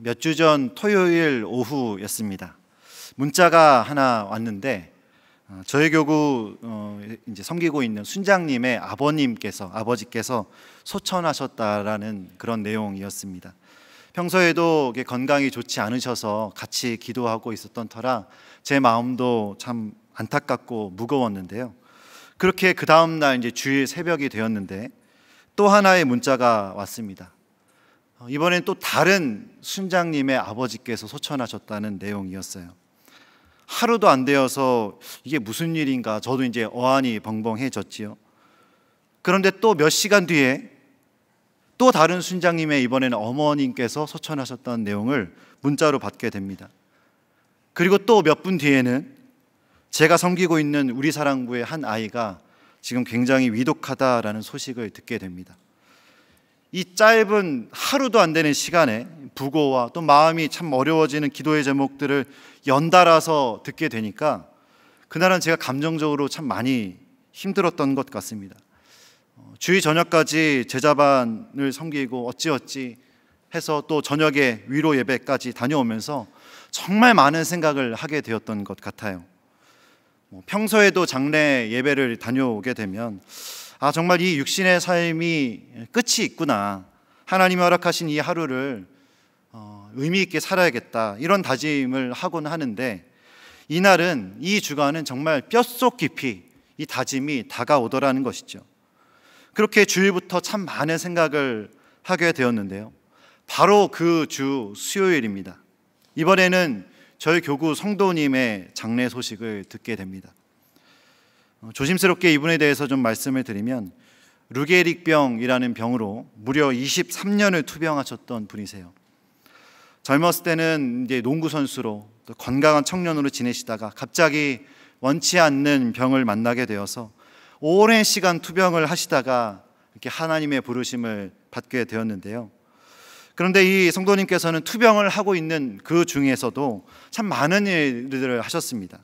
몇 주 전 토요일 오후였습니다. 문자가 하나 왔는데 저희 교구 이제 섬기고 있는 순장님의 아버지께서 소천하셨다라는 그런 내용이었습니다. 평소에도 건강이 좋지 않으셔서 같이 기도하고 있었던 터라 제 마음도 참 안타깝고 무거웠는데요. 그렇게 그 다음 날 이제 주일 새벽이 되었는데 또 하나의 문자가 왔습니다. 이번엔 또 다른 순장님의 아버지께서 소천하셨다는 내용이었어요. 하루도 안 되어서 이게 무슨 일인가 저도 이제 어안이 벙벙해졌지요. 그런데 또 몇 시간 뒤에 또 다른 순장님의 이번에는 어머님께서 소천하셨다는 내용을 문자로 받게 됩니다. 그리고 또 몇 분 뒤에는 제가 섬기고 있는 우리사랑부의 한 아이가 지금 굉장히 위독하다라는 소식을 듣게 됩니다. 이 짧은 하루도 안 되는 시간에 부고와 또 마음이 참 어려워지는 기도의 제목들을 연달아서 듣게 되니까 그날은 제가 감정적으로 참 많이 힘들었던 것 같습니다. 주일 저녁까지 제자반을 섬기고 어찌어찌 해서 또 저녁에 위로 예배까지 다녀오면서 정말 많은 생각을 하게 되었던 것 같아요. 평소에도 장례 예배를 다녀오게 되면 정말 이 육신의 삶이 끝이 있구나, 하나님이 허락하신 이 하루를 의미 있게 살아야겠다, 이런 다짐을 하곤 하는데 이날은, 이 주간은 정말 뼛속 깊이 이 다짐이 다가오더라는 것이죠. 그렇게 주일부터 참 많은 생각을 하게 되었는데요, 바로 그 주 수요일입니다. 이번에는 저희 교구 성도님의 장례 소식을 듣게 됩니다. 조심스럽게 이분에 대해서 좀 말씀을 드리면 루게릭병이라는 병으로 무려 23년을 투병하셨던 분이세요. 젊었을 때는 이제 농구 선수로 또 건강한 청년으로 지내시다가 갑자기 원치 않는 병을 만나게 되어서 오랜 시간 투병을 하시다가 이렇게 하나님의 부르심을 받게 되었는데요. 그런데 이 성도님께서는 투병을 하고 있는 그 중에서도 참 많은 일들을 하셨습니다.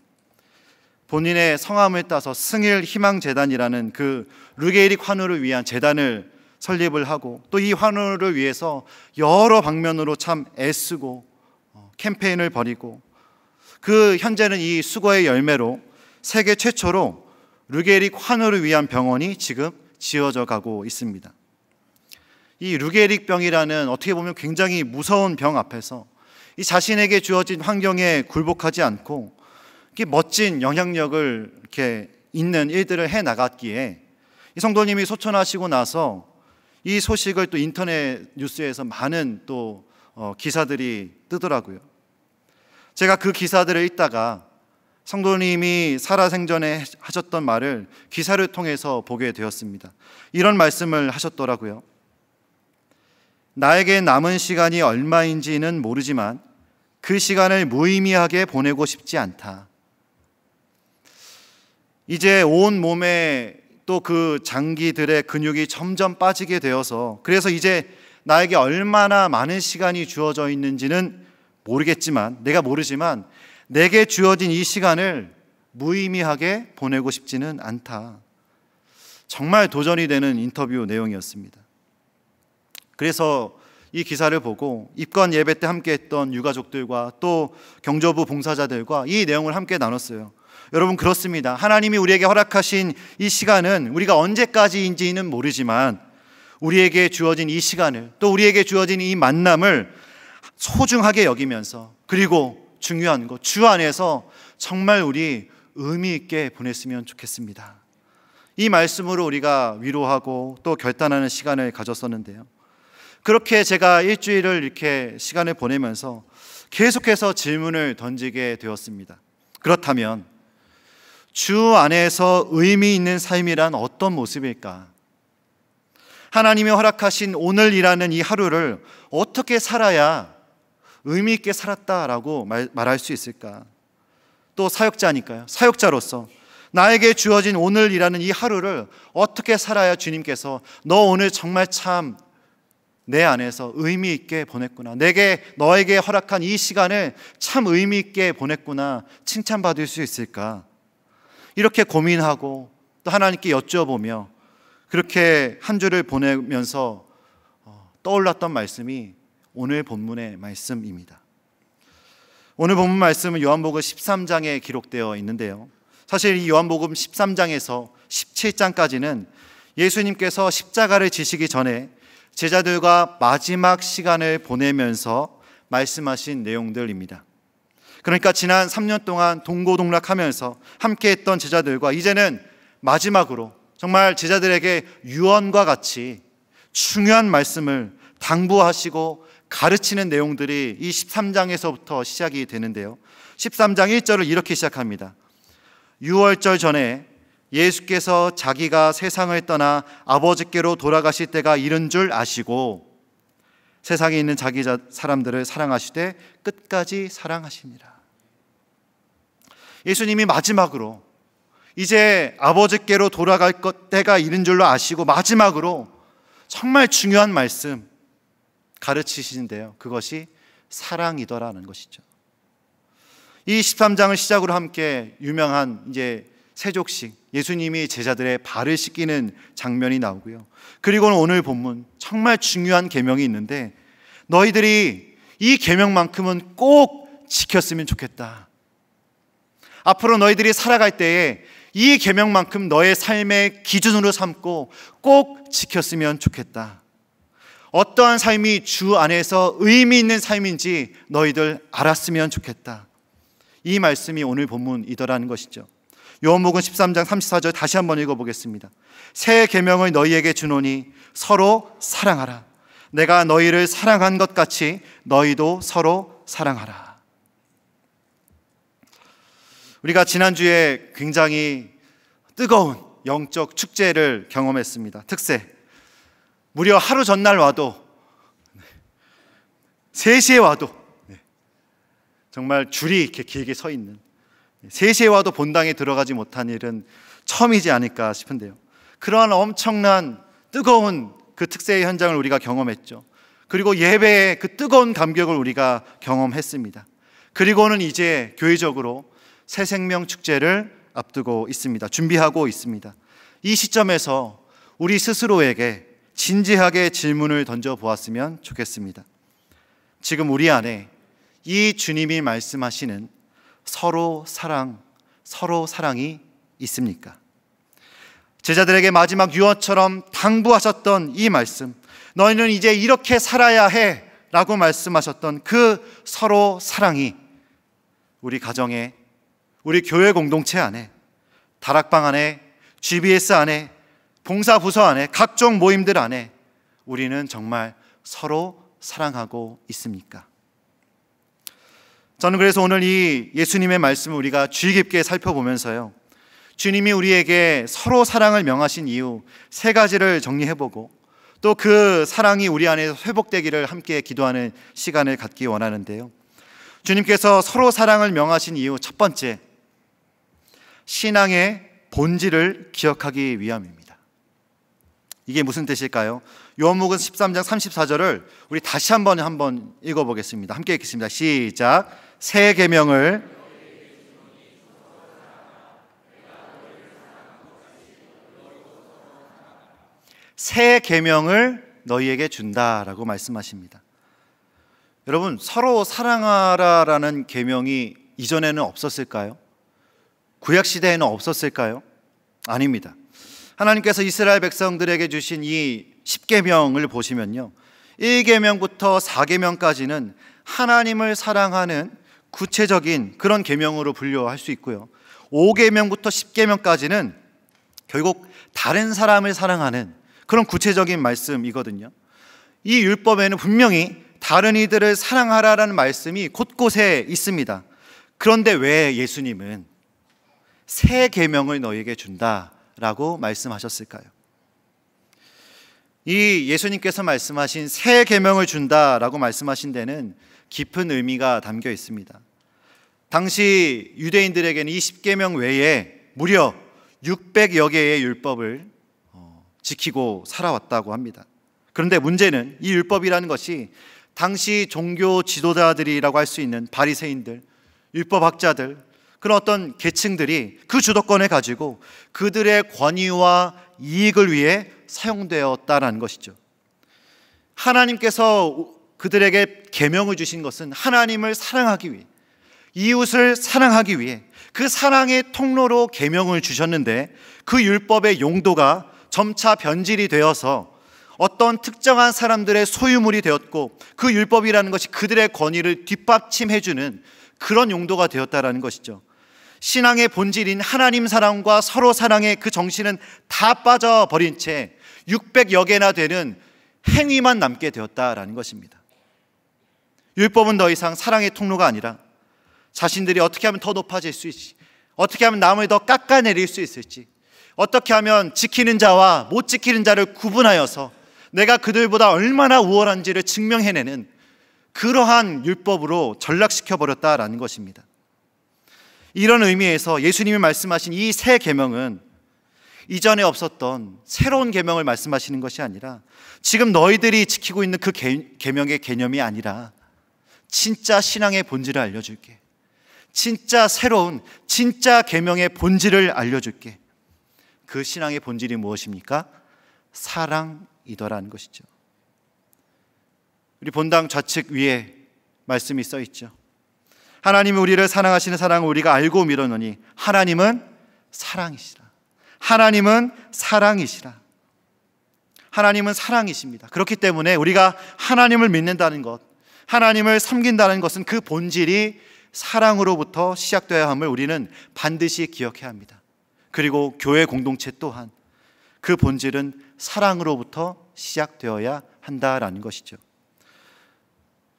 본인의 성함을 따서 승일 희망재단이라는 그 루게릭 환우를 위한 재단을 설립을 하고 또 이 환우를 위해서 여러 방면으로 참 애쓰고 캠페인을 벌이고, 그 현재는 이 수고의 열매로 세계 최초로 루게릭 환우를 위한 병원이 지금 지어져 가고 있습니다. 이 루게릭 병이라는 어떻게 보면 굉장히 무서운 병 앞에서 이 자신에게 주어진 환경에 굴복하지 않고 이렇게 멋진 영향력을 이렇게 있는 일들을 해 나갔기에 이 성도님이 소천하시고 나서 이 소식을 또 인터넷 뉴스에서 많은 또 기사들이 뜨더라고요. 제가 그 기사들을 읽다가 성도님이 살아생전에 하셨던 말을 기사를 통해서 보게 되었습니다. 이런 말씀을 하셨더라고요. 나에게 남은 시간이 얼마인지는 모르지만 그 시간을 무의미하게 보내고 싶지 않다. 이제 온 몸에 또 그 장기들의 근육이 점점 빠지게 되어서 그래서 이제 나에게 얼마나 많은 시간이 주어져 있는지는 내가 모르지만 내게 주어진 이 시간을 무의미하게 보내고 싶지는 않다. 정말 도전이 되는 인터뷰 내용이었습니다. 그래서 이 기사를 보고 입건 예배 때 함께했던 유가족들과 또 경조부 봉사자들과 이 내용을 함께 나눴어요. 여러분, 그렇습니다. 하나님이 우리에게 허락하신 이 시간은 우리가 언제까지인지는 모르지만 우리에게 주어진 이 시간을, 또 우리에게 주어진 이 만남을 소중하게 여기면서, 그리고 중요한 것, 주 안에서 정말 우리 의미 있게 보냈으면 좋겠습니다. 이 말씀으로 우리가 위로하고 또 결단하는 시간을 가졌었는데요, 그렇게 제가 일주일을 이렇게 시간을 보내면서 계속해서 질문을 던지게 되었습니다. 그렇다면 주 안에서 의미 있는 삶이란 어떤 모습일까? 하나님이 허락하신 오늘이라는 이 하루를 어떻게 살아야 의미 있게 살았다라고 말할 수 있을까? 또 사역자니까요. 사역자로서 나에게 주어진 오늘이라는 이 하루를 어떻게 살아야 주님께서 너 오늘 정말 참 내 안에서 의미 있게 보냈구나, 너에게 허락한 이 시간을 참 의미 있게 보냈구나 칭찬받을 수 있을까? 이렇게 고민하고 또 하나님께 여쭤보며 그렇게 한 주를 보내면서 떠올랐던 말씀이 오늘 본문의 말씀입니다. 오늘 본문 말씀은 요한복음 13장에 기록되어 있는데요, 사실 이 요한복음 13장에서 17장까지는 예수님께서 십자가를 지시기 전에 제자들과 마지막 시간을 보내면서 말씀하신 내용들입니다. 그러니까 지난 3년 동안 동고동락하면서 함께했던 제자들과 이제는 마지막으로 정말 제자들에게 유언과 같이 중요한 말씀을 당부하시고 가르치는 내용들이 이 13장에서부터 시작이 되는데요, 13장 1절을 이렇게 시작합니다. 유월절 전에 예수께서 자기가 세상을 떠나 아버지께로 돌아가실 때가 이른 줄 아시고 세상에 있는 자기 사람들을 사랑하시되 끝까지 사랑하시니라. 예수님이 마지막으로 이제 아버지께로 돌아갈 때가 이른 줄로 아시고 마지막으로 정말 중요한 말씀 가르치시는데요, 그것이 사랑이더라는 것이죠. 이 13장을 시작으로 함께 유명한 이제 세족식, 예수님이 제자들의 발을 씻기는 장면이 나오고요, 그리고는 오늘 본문 정말 중요한 계명이 있는데 너희들이 이 계명만큼은 꼭 지켰으면 좋겠다. 앞으로 너희들이 살아갈 때에 이 계명만큼 너의 삶의 기준으로 삼고 꼭 지켰으면 좋겠다. 어떠한 삶이 주 안에서 의미 있는 삶인지 너희들 알았으면 좋겠다. 이 말씀이 오늘 본문이더라는 것이죠. 요한복음 13장 34절 다시 한번 읽어보겠습니다. 새 계명을 너희에게 주노니 서로 사랑하라. 내가 너희를 사랑한 것 같이 너희도 서로 사랑하라. 우리가 지난주에 굉장히 뜨거운 영적 축제를 경험했습니다. 특세. 무려 하루 전날 와도 3시에 와도 정말 줄이 이렇게 길게 서 있는, 3시에 와도 본당에 들어가지 못한 일은 처음이지 않을까 싶은데요, 그러한 엄청난 뜨거운 그 특세의 현장을 우리가 경험했죠. 그리고 예배의 그 뜨거운 감격을 우리가 경험했습니다. 그리고는 이제 교회적으로 새생명 축제를 앞두고 있습니다. 준비하고 있습니다. 이 시점에서 우리 스스로에게 진지하게 질문을 던져보았으면 좋겠습니다. 지금 우리 안에 이 주님이 말씀하시는 서로 사랑이 있습니까? 제자들에게 마지막 유언처럼 당부하셨던 이 말씀, 너희는 이제 이렇게 살아야 해 라고 말씀하셨던 그 서로 사랑이 우리 가정에, 우리 교회 공동체 안에, 다락방 안에, GBS 안에, 봉사부서 안에, 각종 모임들 안에 우리는 정말 서로 사랑하고 있습니까? 저는 그래서 오늘 이 예수님의 말씀을 우리가 주의 깊게 살펴보면서요, 주님이 우리에게 서로 사랑을 명하신 이유 3가지를 정리해보고 또 그 사랑이 우리 안에서 회복되기를 함께 기도하는 시간을 갖기 원하는데요, 주님께서 서로 사랑을 명하신 이유 첫 번째, 신앙의 본질을 기억하기 위함입니다. 이게 무슨 뜻일까요? 요한복음 13장 34절을 우리 다시 한번 읽어보겠습니다. 함께 읽겠습니다. 시작. 새 계명을 너희에게 준다라고 말씀하십니다. 여러분, 서로 사랑하라라는 계명이 이전에는 없었을까요? 구약시대에는 없었을까요? 아닙니다. 하나님께서 이스라엘 백성들에게 주신 이 10계명을 보시면요, 1계명부터 4계명까지는 하나님을 사랑하는 구체적인 그런 계명으로 분류할 수 있고요, 5계명부터 10계명까지는 결국 다른 사람을 사랑하는 그런 구체적인 말씀이거든요. 이 율법에는 분명히 다른 이들을 사랑하라라는 말씀이 곳곳에 있습니다. 그런데 왜 예수님은 새 계명을 너희에게 준다라고 말씀하셨을까요? 이 예수님께서 말씀하신 새 계명을 준다라고 말씀하신 데는 깊은 의미가 담겨 있습니다. 당시 유대인들에게는 이 10계명 외에 무려 600여 개의 율법을 지키고 살아왔다고 합니다. 그런데 문제는 이 율법이라는 것이 당시 종교 지도자들이라고 할 수 있는 바리새인들, 율법학자들, 그런 어떤 계층들이 그 주도권을 가지고 그들의 권위와 이익을 위해 사용되었다는 것이죠. 하나님께서 그들에게 계명을 주신 것은 하나님을 사랑하기 위해, 이웃을 사랑하기 위해 그 사랑의 통로로 계명을 주셨는데, 그 율법의 용도가 점차 변질이 되어서 어떤 특정한 사람들의 소유물이 되었고, 그 율법이라는 것이 그들의 권위를 뒷받침해주는 그런 용도가 되었다라는 것이죠. 신앙의 본질인 하나님 사랑과 서로 사랑의 그 정신은 다 빠져버린 채 600여 개나 되는 행위만 남게 되었다라는 것입니다. 율법은 더 이상 사랑의 통로가 아니라 자신들이 어떻게 하면 더 높아질 수 있을지, 어떻게 하면 남을 더 깎아내릴 수 있을지, 어떻게 하면 지키는 자와 못 지키는 자를 구분하여서 내가 그들보다 얼마나 우월한지를 증명해내는 그러한 율법으로 전락시켜버렸다라는 것입니다. 이런 의미에서 예수님이 말씀하신 이 새 계명은 이전에 없었던 새로운 계명을 말씀하시는 것이 아니라, 지금 너희들이 지키고 있는 그 계명의 개념이 아니라 진짜 신앙의 본질을 알려줄게, 진짜 새로운 진짜 계명의 본질을 알려줄게. 그 신앙의 본질이 무엇입니까? 사랑이더라는 것이죠. 우리 본당 좌측 위에 말씀이 써 있죠. 하나님이 우리를 사랑하시는 사랑을 우리가 알고 믿었노니 하나님은 사랑이시라. 하나님은 사랑이시라. 하나님은 사랑이십니다. 그렇기 때문에 우리가 하나님을 믿는다는 것, 하나님을 섬긴다는 것은 그 본질이 사랑으로부터 시작되어야 함을 우리는 반드시 기억해야 합니다. 그리고 교회 공동체 또한 그 본질은 사랑으로부터 시작되어야 한다라는 것이죠.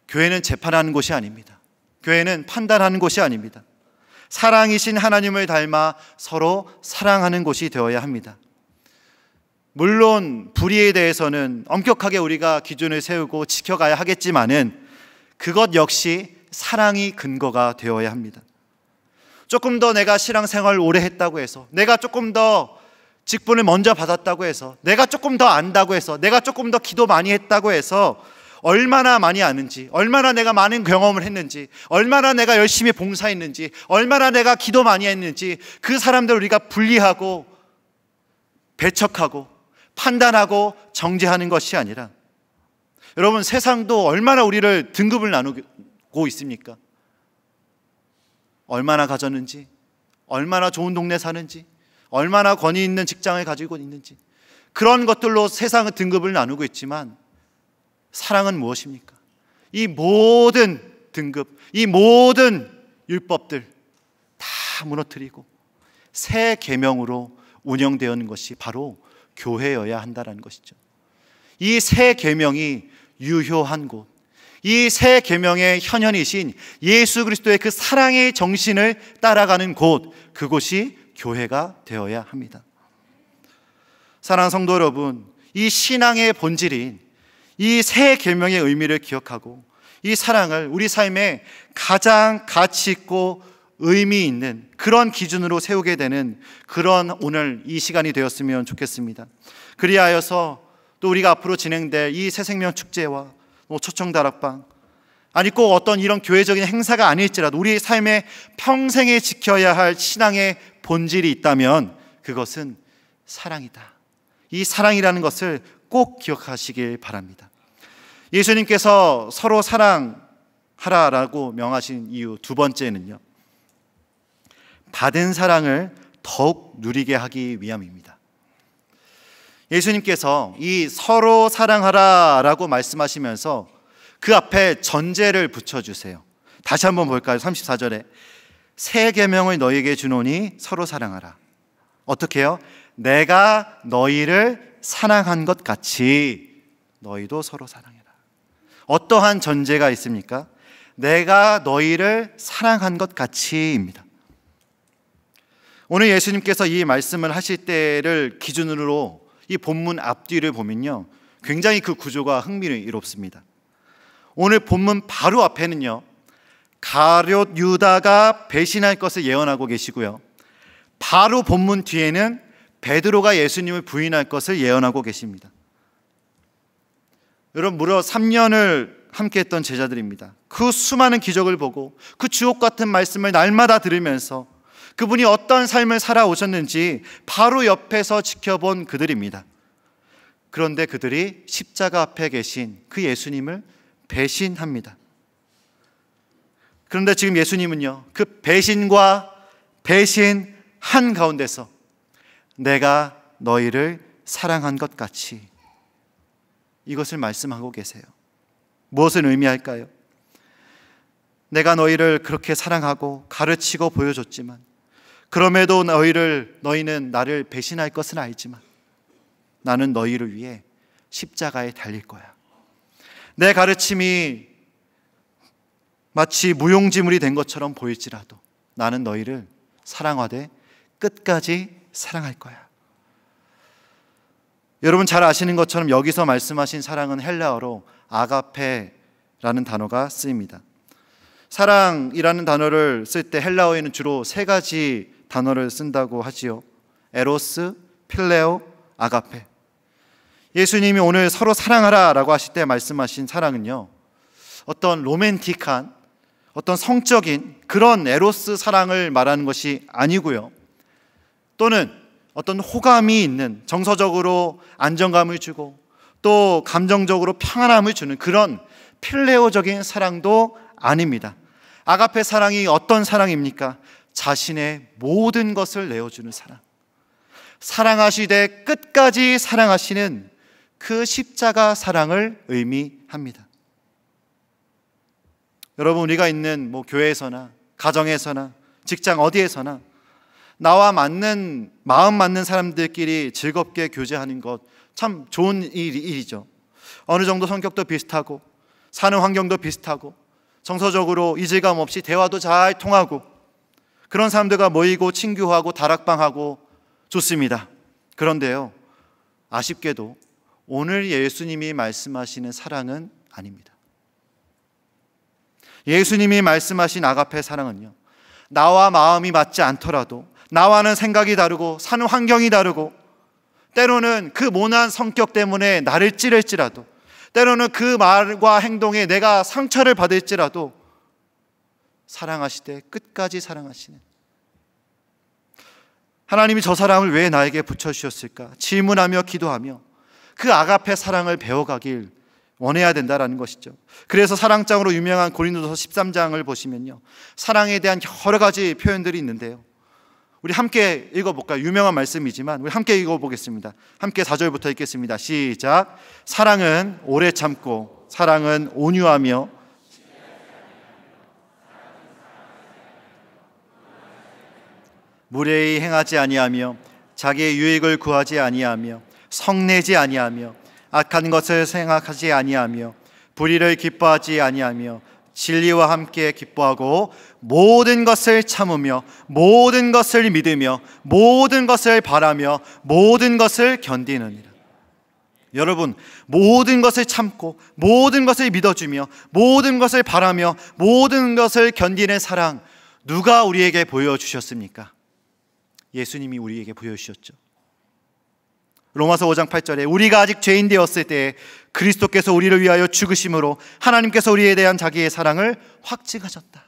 교회는 재판하는 곳이 아닙니다. 교회는 판단하는 곳이 아닙니다. 사랑이신 하나님을 닮아 서로 사랑하는 곳이 되어야 합니다. 물론 불의에 대해서는 엄격하게 우리가 기준을 세우고 지켜가야 하겠지만은 그것 역시 사랑이 근거가 되어야 합니다. 조금 더 내가 신앙생활을 오래 했다고 해서, 내가 조금 더 직분을 먼저 받았다고 해서, 내가 조금 더 안다고 해서, 내가 조금 더 기도 많이 했다고 해서 얼마나 많이 아는지, 얼마나 내가 많은 경험을 했는지, 얼마나 내가 열심히 봉사했는지, 얼마나 내가 기도 많이 했는지 그 사람들을 우리가 분리하고 배척하고 판단하고 정죄하는 것이 아니라, 여러분 세상도 얼마나 우리를 등급을 나누고 있습니까? 얼마나 가졌는지, 얼마나 좋은 동네 사는지, 얼마나 권위 있는 직장을 가지고 있는지, 그런 것들로 세상은 등급을 나누고 있지만 사랑은 무엇입니까? 이 모든 등급, 이 모든 율법들 다 무너뜨리고 새 계명으로 운영되는 것이 바로 교회여야 한다는 것이죠. 이 새 계명이 유효한 곳, 이 새 계명의 현현이신 예수 그리스도의 그 사랑의 정신을 따라가는 곳, 그곳이 교회가 되어야 합니다. 사랑하는 성도 여러분, 이 신앙의 본질인 이 새 계명의 의미를 기억하고 이 사랑을 우리 삶에 가장 가치 있고 의미 있는 그런 기준으로 세우게 되는 그런 오늘 이 시간이 되었으면 좋겠습니다. 그리하여서 또 우리가 앞으로 진행될 이 새생명 축제와 초청다락방, 아니 꼭 어떤 이런 교회적인 행사가 아닐지라도 우리의 삶에 평생에 지켜야 할 신앙의 본질이 있다면 그것은 사랑이다. 이 사랑이라는 것을 꼭 기억하시길 바랍니다. 예수님께서 서로 사랑하라라고 명하신 이유 두 번째는요, 받은 사랑을 더욱 누리게 하기 위함입니다. 예수님께서 이 서로 사랑하라라고 말씀하시면서 그 앞에 전제를 붙여주세요. 다시 한번 볼까요? 34절에 새 계명을 너희에게 주노니 서로 사랑하라. 어떻게 해요? 내가 너희를 사랑한 것 같이 너희도 서로 사랑해라. 어떠한 전제가 있습니까? 내가 너희를 사랑한 것 같이입니다. 오늘 예수님께서 이 말씀을 하실 때를 기준으로 이 본문 앞뒤를 보면요, 굉장히 그 구조가 흥미롭습니다. 오늘 본문 바로 앞에는요, 가룟 유다가 배신할 것을 예언하고 계시고요, 바로 본문 뒤에는 베드로가 예수님을 부인할 것을 예언하고 계십니다. 여러분, 무려 3년을 함께 했던 제자들입니다. 그 수많은 기적을 보고 그 주옥 같은 말씀을 날마다 들으면서 그분이 어떤 삶을 살아오셨는지 바로 옆에서 지켜본 그들입니다. 그런데 그들이 십자가 앞에 계신 그 예수님을 배신합니다. 그런데 지금 예수님은요, 그 배신과 배신한 가운데서 내가 너희를 사랑한 것 같이, 이것을 말씀하고 계세요. 무엇을 의미할까요? 내가 너희를 그렇게 사랑하고 가르치고 보여줬지만, 그럼에도 너희는 나를 배신할 것은 알지만 나는 너희를 위해 십자가에 달릴 거야. 내 가르침이 마치 무용지물이 된 것처럼 보일지라도 나는 너희를 사랑하되 끝까지 사랑할 거야. 여러분 잘 아시는 것처럼 여기서 말씀하신 사랑은 헬라어로 아가페라는 단어가 쓰입니다. 사랑이라는 단어를 쓸 때 헬라어에는 주로 세 가지 단어를 쓴다고 하지요. 에로스, 필레오, 아가페. 예수님이 오늘 서로 사랑하라 라고 하실 때 말씀하신 사랑은요, 어떤 로맨틱한, 어떤 성적인 그런 에로스 사랑을 말하는 것이 아니고요, 또는 어떤 호감이 있는, 정서적으로 안정감을 주고 또 감정적으로 평안함을 주는 그런 필레오적인 사랑도 아닙니다. 아가페 사랑이 어떤 사랑입니까? 자신의 모든 것을 내어주는 사랑, 사랑하시되 끝까지 사랑하시는 그 십자가 사랑을 의미합니다. 여러분, 우리가 있는 교회에서나 가정에서나 직장 어디에서나 나와 맞는, 마음 맞는 사람들끼리 즐겁게 교제하는 것 참 좋은 일이죠. 어느 정도 성격도 비슷하고 사는 환경도 비슷하고 정서적으로 이질감 없이 대화도 잘 통하고 그런 사람들과 모이고 친교하고 다락방하고 좋습니다. 그런데요, 아쉽게도 오늘 예수님이 말씀하시는 사랑은 아닙니다. 예수님이 말씀하신 아가페 사랑은요, 나와 마음이 맞지 않더라도, 나와는 생각이 다르고 사는 환경이 다르고, 때로는 그 모난 성격 때문에 나를 찌를지라도, 때로는 그 말과 행동에 내가 상처를 받을지라도 사랑하시되 끝까지 사랑하시는, 하나님이 저 사랑을 왜 나에게 붙여주셨을까 질문하며 기도하며 그 아가페 사랑을 배워가길 원해야 된다라는 것이죠. 그래서 사랑장으로 유명한 고린도서 13장을 보시면요, 사랑에 대한 여러 가지 표현들이 있는데요, 우리 함께 읽어볼까요? 유명한 말씀이지만 우리 함께 읽어보겠습니다. 함께 4절부터 읽겠습니다. 시작. 사랑은 오래 참고, 사랑은 온유하며, 무례히 행하지 아니하며, 자기의 유익을 구하지 아니하며, 성내지 아니하며, 악한 것을 생각하지 아니하며, 불의를 기뻐하지 아니하며, 진리와 함께 기뻐하고, 모든 것을 참으며, 모든 것을 믿으며, 모든 것을 바라며, 모든 것을 견디느니라. 여러분, 모든 것을 참고 모든 것을 믿어주며 모든 것을 바라며 모든 것을 견디는 사랑, 누가 우리에게 보여주셨습니까? 예수님이 우리에게 보여주셨죠. 로마서 5장 8절에 우리가 아직 죄인 되었을 때에 그리스도께서 우리를 위하여 죽으심으로 하나님께서 우리에 대한 자기의 사랑을 확증하셨다.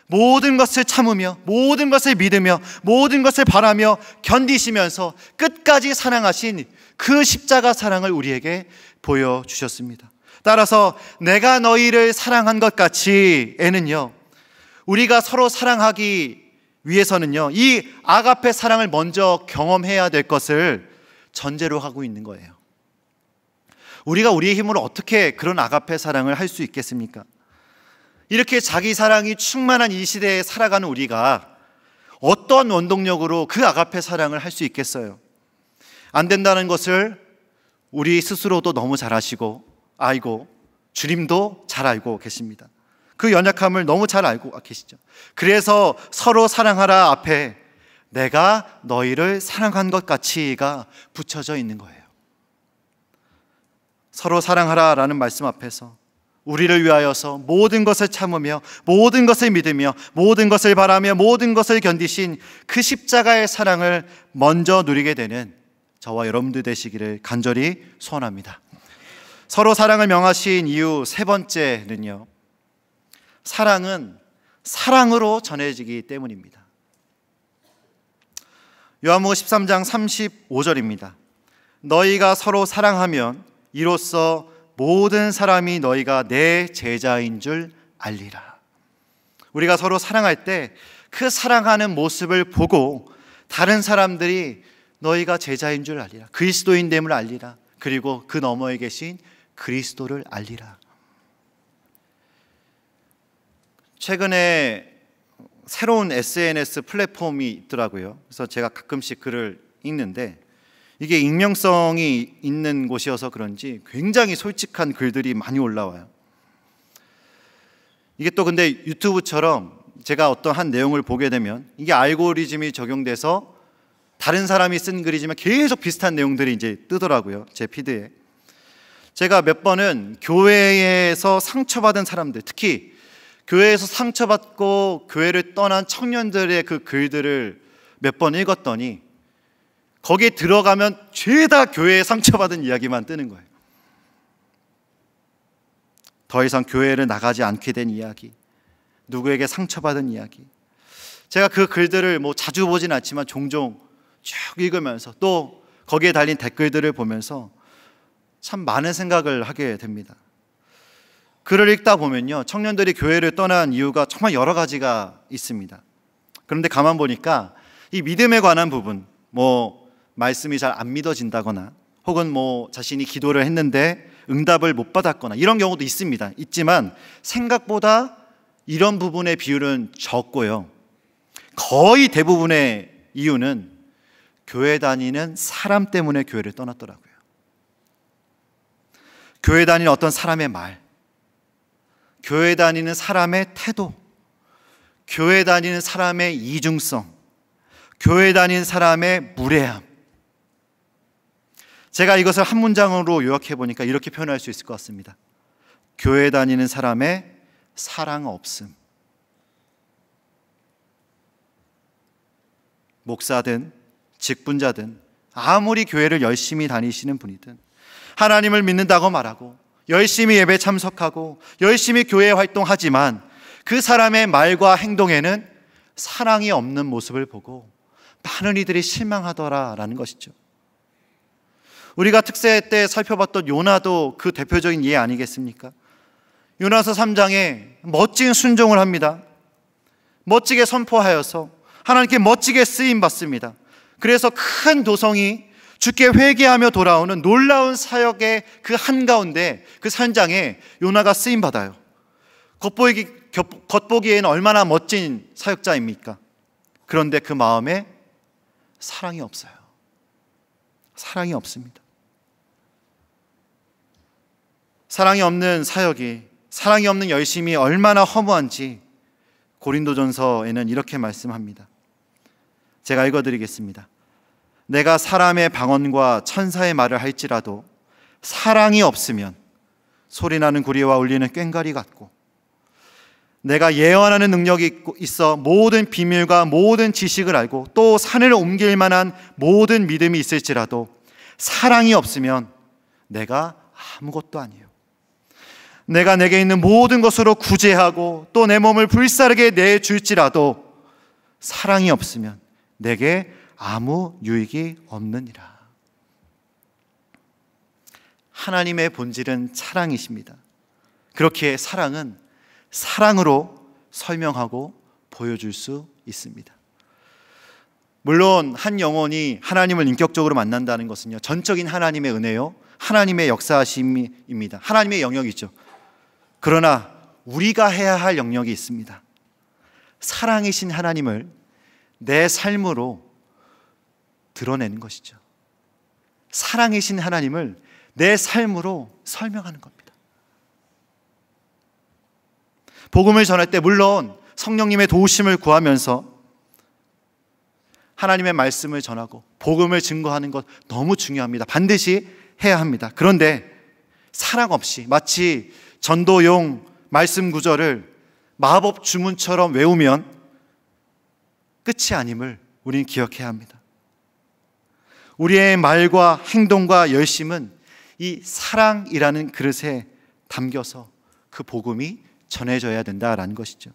모든 것을 참으며 모든 것을 믿으며 모든 것을 바라며 견디시면서 끝까지 사랑하신 그 십자가 사랑을 우리에게 보여주셨습니다. 따라서 내가 너희를 사랑한 것 같이에는요, 우리가 서로 사랑하기 위해서는요, 이 아가페 사랑을 먼저 경험해야 될 것을 전제로 하고 있는 거예요. 우리가 우리의 힘으로 어떻게 그런 아가페 사랑을 할 수 있겠습니까? 이렇게 자기 사랑이 충만한 이 시대에 살아가는 우리가 어떤 원동력으로 그 아가페 사랑을 할 수 있겠어요? 안 된다는 것을 우리 스스로도 너무 잘 아시고 알고 주님도 잘 알고 계십니다. 그 연약함을 너무 잘 알고 계시죠. 그래서 서로 사랑하라 앞에 내가 너희를 사랑한 것 같이가 붙여져 있는 거예요. 서로 사랑하라 라는 말씀 앞에서 우리를 위하여서 모든 것을 참으며 모든 것을 믿으며 모든 것을 바라며 모든 것을 견디신 그 십자가의 사랑을 먼저 누리게 되는 저와 여러분들 되시기를 간절히 소원합니다. 서로 사랑을 명하신 이유 세 번째는요, 사랑은 사랑으로 전해지기 때문입니다. 요한복음 13장 35절입니다. 너희가 서로 사랑하면 이로써 모든 사람이 너희가 내 제자인 줄 알리라. 우리가 서로 사랑할 때 그 사랑하는 모습을 보고 다른 사람들이 너희가 제자인 줄 알리라, 그리스도인됨을 알리라, 그리고 그 너머에 계신 그리스도를 알리라. 최근에 새로운 SNS 플랫폼이 있더라고요. 그래서 제가 가끔씩 글을 읽는데 이게 익명성이 있는 곳이어서 그런지 굉장히 솔직한 글들이 많이 올라와요. 이게 또 근데 유튜브처럼 제가 어떤 한 내용을 보게 되면 이게 알고리즘이 적용돼서 다른 사람이 쓴 글이지만 계속 비슷한 내용들이 이제 뜨더라고요, 제 피드에. 제가 몇 번은 교회에서 상처받은 사람들, 특히 교회에서 상처받고 교회를 떠난 청년들의 그 글들을 몇 번 읽었더니 거기에 들어가면 죄다 교회에 상처받은 이야기만 뜨는 거예요. 더 이상 교회를 나가지 않게 된 이야기, 누구에게 상처받은 이야기. 제가 그 글들을 뭐 자주 보진 않지만 종종 쭉 읽으면서 또 거기에 달린 댓글들을 보면서 참 많은 생각을 하게 됩니다. 글을 읽다 보면요, 청년들이 교회를 떠난 이유가 정말 여러 가지가 있습니다. 그런데 가만 보니까 이 믿음에 관한 부분, 뭐 말씀이 잘 안 믿어진다거나 혹은 뭐 자신이 기도를 했는데 응답을 못 받았거나 이런 경우도 있습니다. 있지만 생각보다 이런 부분의 비율은 적고요, 거의 대부분의 이유는 교회 다니는 사람 때문에 교회를 떠났더라고요. 교회 다니는 어떤 사람의 말, 교회 다니는 사람의 태도, 교회 다니는 사람의 이중성, 교회 다니는 사람의 무례함. 제가 이것을 한 문장으로 요약해 보니까 이렇게 표현할 수 있을 것 같습니다. 교회 다니는 사람의 사랑 없음. 목사든 직분자든 아무리 교회를 열심히 다니시는 분이든 하나님을 믿는다고 말하고 열심히 예배 참석하고 열심히 교회 활동하지만 그 사람의 말과 행동에는 사랑이 없는 모습을 보고 많은 이들이 실망하더라라는 것이죠. 우리가 특세 때 살펴봤던 요나도 그 대표적인 예 아니겠습니까? 요나서 3장에 멋진 순종을 합니다. 멋지게 선포하여서 하나님께 멋지게 쓰임받습니다. 그래서 큰 도성이 주께 회개하며 돌아오는 놀라운 사역의 그 한가운데, 그 현장에 요나가 쓰임받아요. 겉보기에는 얼마나 멋진 사역자입니까? 그런데 그 마음에 사랑이 없어요. 사랑이 없습니다. 사랑이 없는 사역이, 사랑이 없는 열심이 얼마나 허무한지 고린도전서에는 이렇게 말씀합니다. 제가 읽어드리겠습니다. 내가 사람의 방언과 천사의 말을 할지라도 사랑이 없으면 소리나는 구리와 울리는 꽹과리 같고, 내가 예언하는 능력이 있어 모든 비밀과 모든 지식을 알고 또 산을 옮길 만한 모든 믿음이 있을지라도 사랑이 없으면 내가 아무것도 아니에요. 내가 내게 있는 모든 것으로 구제하고 또 내 몸을 불사르게 내줄지라도 사랑이 없으면 내게 아무 유익이 없느니라. 하나님의 본질은 사랑이십니다. 그렇기에 사랑은 사랑으로 설명하고 보여줄 수 있습니다. 물론 한 영혼이 하나님을 인격적으로 만난다는 것은요, 전적인 하나님의 은혜요, 하나님의 역사하심입니다. 하나님의 영역이죠. 그러나 우리가 해야 할 영역이 있습니다. 사랑이신 하나님을 내 삶으로 드러내는 것이죠. 사랑이신 하나님을 내 삶으로 설명하는 겁니다. 복음을 전할 때 물론 성령님의 도우심을 구하면서 하나님의 말씀을 전하고 복음을 증거하는 것 너무 중요합니다. 반드시 해야 합니다. 그런데 사랑 없이 마치 전도용 말씀 구절을 마법 주문처럼 외우면 끝이 아님을 우리는 기억해야 합니다. 우리의 말과 행동과 열심은 이 사랑이라는 그릇에 담겨서 그 복음이 전해져야 된다라는 것이죠.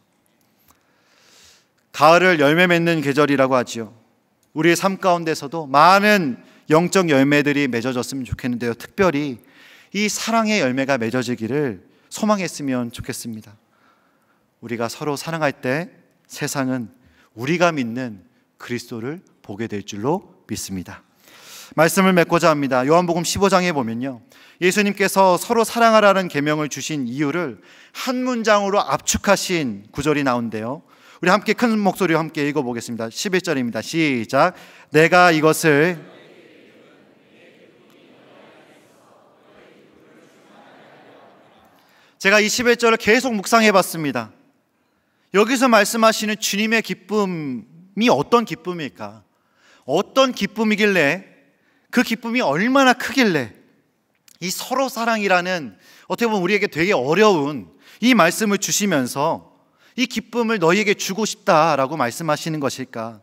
가을을 열매 맺는 계절이라고 하지요. 우리의 삶 가운데서도 많은 영적 열매들이 맺어졌으면 좋겠는데요, 특별히 이 사랑의 열매가 맺어지기를 소망했으면 좋겠습니다. 우리가 서로 사랑할 때 세상은 우리가 믿는 그리스도를 보게 될 줄로 믿습니다. 말씀을 맺고자 합니다. 요한복음 15장에 보면요, 예수님께서 서로 사랑하라는 계명을 주신 이유를 한 문장으로 압축하신 구절이 나오는데요, 우리 함께 큰 목소리로 함께 읽어보겠습니다. 11절입니다. 시작. 내가 이것을 제가 이 11절을 계속 묵상해 봤습니다. 여기서 말씀하시는 주님의 기쁨이 어떤 기쁨일까? 어떤 기쁨이길래, 그 기쁨이 얼마나 크길래 이 서로 사랑이라는 어떻게 보면 우리에게 되게 어려운 이 말씀을 주시면서 이 기쁨을 너희에게 주고 싶다라고 말씀하시는 것일까?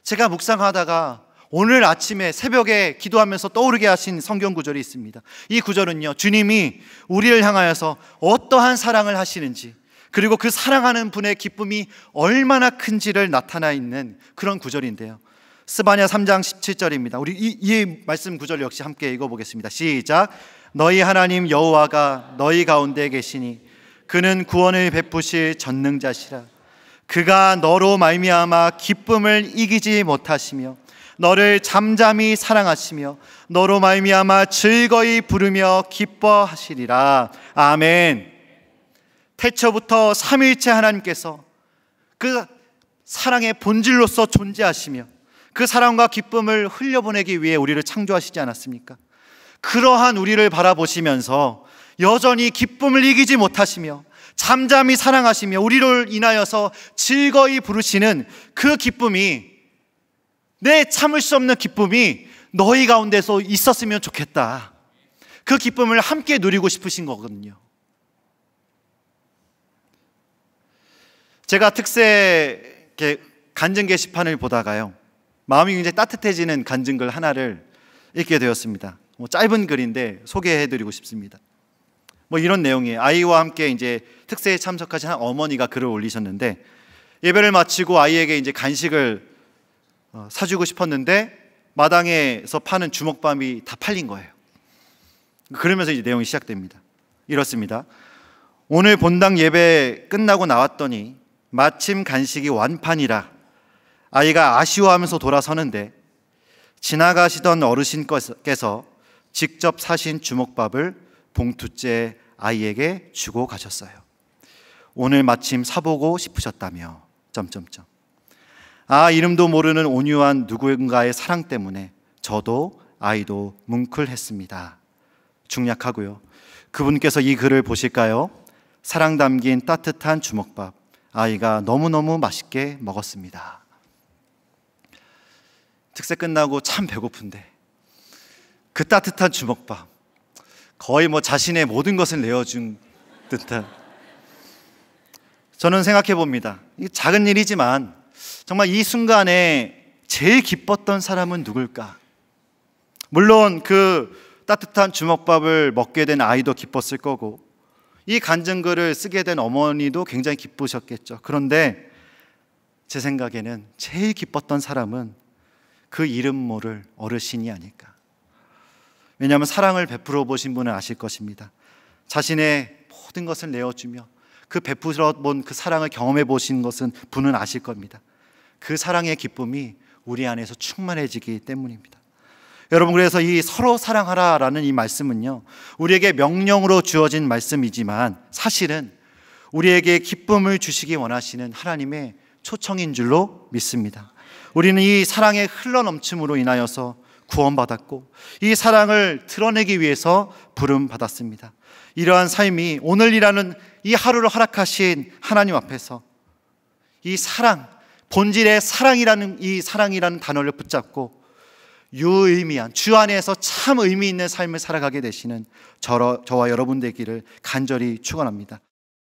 제가 묵상하다가 오늘 아침에 새벽에 기도하면서 떠오르게 하신 성경 구절이 있습니다. 이 구절은요, 주님이 우리를 향하여서 어떠한 사랑을 하시는지, 그리고 그 사랑하는 분의 기쁨이 얼마나 큰지를 나타나 있는 그런 구절인데요, 스바냐 3장 17절입니다. 우리 이 말씀 구절 역시 함께 읽어보겠습니다. 시작. 너희 하나님 여호와가 너희 가운데 계시니 그는 구원을 베푸실 전능자시라. 그가 너로 말미암아 기쁨을 이기지 못하시며 너를 잠잠히 사랑하시며 너로 말미암아 즐거이 부르며 기뻐하시리라. 아멘. 태초부터 삼위일체 하나님께서 그 사랑의 본질로서 존재하시며 그 사랑과 기쁨을 흘려보내기 위해 우리를 창조하시지 않았습니까? 그러한 우리를 바라보시면서 여전히 기쁨을 이기지 못하시며 잠잠히 사랑하시며 우리를 인하여서 즐거이 부르시는 그 기쁨이, 내 참을 수 없는 기쁨이 너희 가운데서 있었으면 좋겠다. 그 기쁨을 함께 누리고 싶으신 거거든요. 제가 특세 간증 게시판을 보다가요, 마음이 굉장히 따뜻해지는 간증글 하나를 읽게 되었습니다. 짧은 글인데 소개해드리고 싶습니다. 이런 내용이에요. 아이와 함께 이제 특세에 참석하신 한 어머니가 글을 올리셨는데, 예배를 마치고 아이에게 이제 간식을 사주고 싶었는데 마당에서 파는 주먹밥이 다 팔린 거예요. 그러면서 이제 내용이 시작됩니다. 이렇습니다. 오늘 본당 예배 끝나고 나왔더니 마침 간식이 완판이라 아이가 아쉬워하면서 돌아서는데 지나가시던 어르신께서 직접 사신 주먹밥을 봉투째 아이에게 주고 가셨어요. 오늘 마침 사보고 싶으셨다며 점점점. 아, 이름도 모르는 온유한 누군가의 사랑 때문에 저도 아이도 뭉클했습니다. 중략하고요. 그분께서 이 글을 보실까요? 사랑 담긴 따뜻한 주먹밥, 아이가 너무너무 맛있게 먹었습니다. 특세 끝나고 참 배고픈데 그 따뜻한 주먹밥, 거의 자신의 모든 것을 내어준 듯한, 저는 생각해 봅니다. 작은 일이지만 정말 이 순간에 제일 기뻤던 사람은 누굴까? 물론 그 따뜻한 주먹밥을 먹게 된 아이도 기뻤을 거고, 이 간증글을 쓰게 된 어머니도 굉장히 기쁘셨겠죠. 그런데 제 생각에는 제일 기뻤던 사람은 그 이름 모를 어르신이 아닐까. 왜냐하면 사랑을 베풀어 보신 분은 아실 것입니다. 자신의 모든 것을 내어주며 그 베풀어 본 그 사랑을 경험해 보신 것은 분은 아실 겁니다. 그 사랑의 기쁨이 우리 안에서 충만해지기 때문입니다. 여러분, 그래서 이 서로 사랑하라라는 이 말씀은요, 우리에게 명령으로 주어진 말씀이지만 사실은 우리에게 기쁨을 주시기 원하시는 하나님의 초청인 줄로 믿습니다. 우리는 이 사랑의 흘러넘침으로 인하여서 구원받았고 이 사랑을 드러내기 위해서 부름받았습니다. 이러한 삶이 오늘이라는 이 하루를 허락하신 하나님 앞에서 이 사랑, 본질의 사랑이라는 이 사랑이라는 단어를 붙잡고 유의미한, 주 안에서 참 의미 있는 삶을 살아가게 되시는 저와 여러분 되기를 간절히 축원합니다.